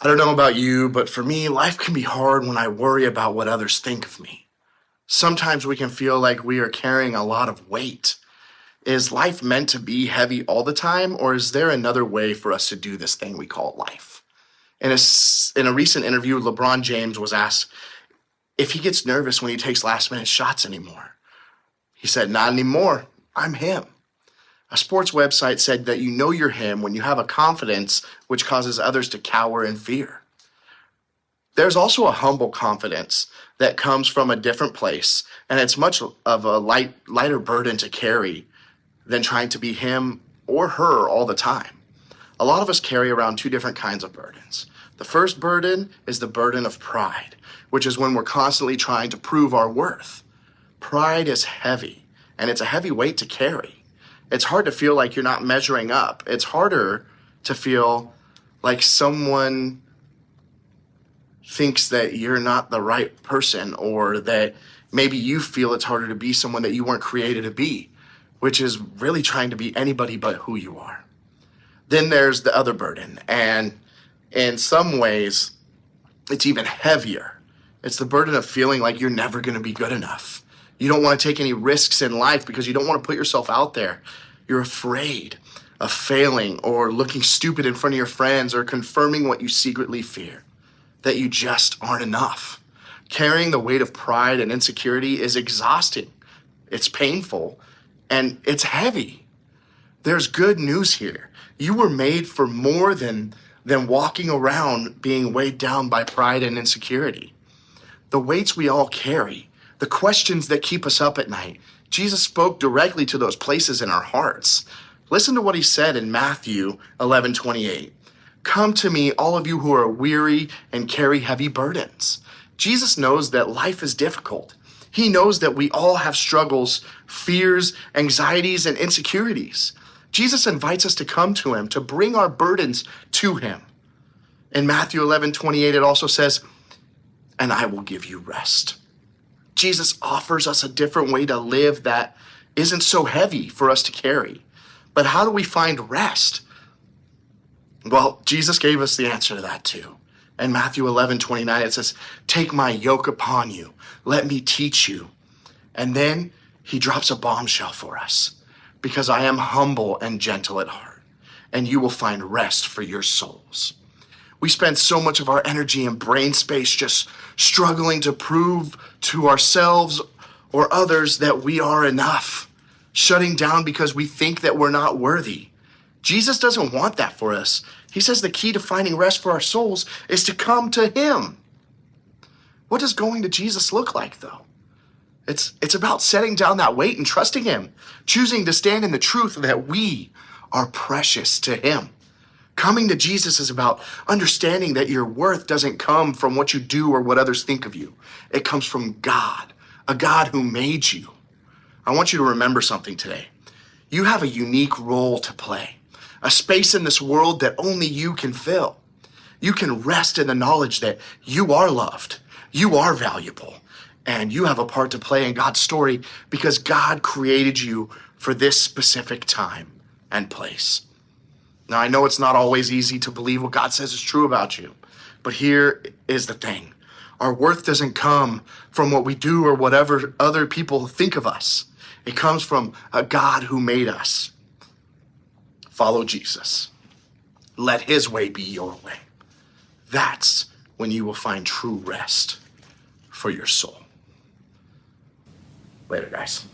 I don't know about you, but for me, life can be hard when I worry about what others think of me. Sometimes we can feel like we are carrying a lot of weight. Is life meant to be heavy all the time, or is there another way for us to do this thing we call life? In a recent interview, LeBron James was asked if he gets nervous when he takes last minute shots anymore. He said, "Not anymore. I'm him." A sports website said that you know you're him when you have a confidence which causes others to cower in fear. There's also a humble confidence that comes from a different place, and it's much of a lighter burden to carry than trying to be him or her all the time. A lot of us carry around two different kinds of burdens. The first burden is the burden of pride, which is when we're constantly trying to prove our worth. Pride is heavy, and it's a heavy weight to carry. It's hard to feel like you're not measuring up. It's harder to feel like someone thinks that you're not the right person, or that maybe you feel it's harder to be someone that you weren't created to be, which is really trying to be anybody but who you are. Then there's the other burden, and in some ways, it's even heavier. It's the burden of feeling like you're never going to be good enough. You don't want to take any risks in life because you don't want to put yourself out there. You're afraid of failing or looking stupid in front of your friends or confirming what you secretly fear, that you just aren't enough. Carrying the weight of pride and insecurity is exhausting. It's painful, and it's heavy. There's good news here. You were made for more than walking around being weighed down by pride and insecurity. The weights we all carry, the questions that keep us up at night, Jesus spoke directly to those places in our hearts. Listen to what he said in Matthew 11:28. "Come to me, all of you who are weary and carry heavy burdens." Jesus knows that life is difficult. He knows that we all have struggles, fears, anxieties, and insecurities. Jesus invites us to come to him, to bring our burdens to him. In Matthew 11:28, it also says, "And I will give you rest." Jesus offers us a different way to live that isn't so heavy for us to carry. But how do we find rest? Well, Jesus gave us the answer to that too. In Matthew 11:29, it says, "Take my yoke upon you. Let me teach you." And then he drops a bombshell for us. "Because I am humble and gentle at heart, and you will find rest for your souls." We spend so much of our energy and brain space just struggling to prove to ourselves or others that we are enough, shutting down because we think that we're not worthy. Jesus doesn't want that for us. He says the key to finding rest for our souls is to come to him. What does going to Jesus look like, though? It's about setting down that weight and trusting him, choosing to stand in the truth that we are precious to him. Coming to Jesus is about understanding that your worth doesn't come from what you do or what others think of you. It comes from God, a God who made you. I want you to remember something today. You have a unique role to play, a space in this world that only you can fill. You can rest in the knowledge that you are loved, you are valuable, and you have a part to play in God's story because God created you for this specific time and place. Now, I know it's not always easy to believe what God says is true about you, but here is the thing. Our worth doesn't come from what we do or whatever other people think of us. It comes from a God who made us. Follow Jesus. Let his way be your way. That's when you will find true rest for your soul. Later, guys.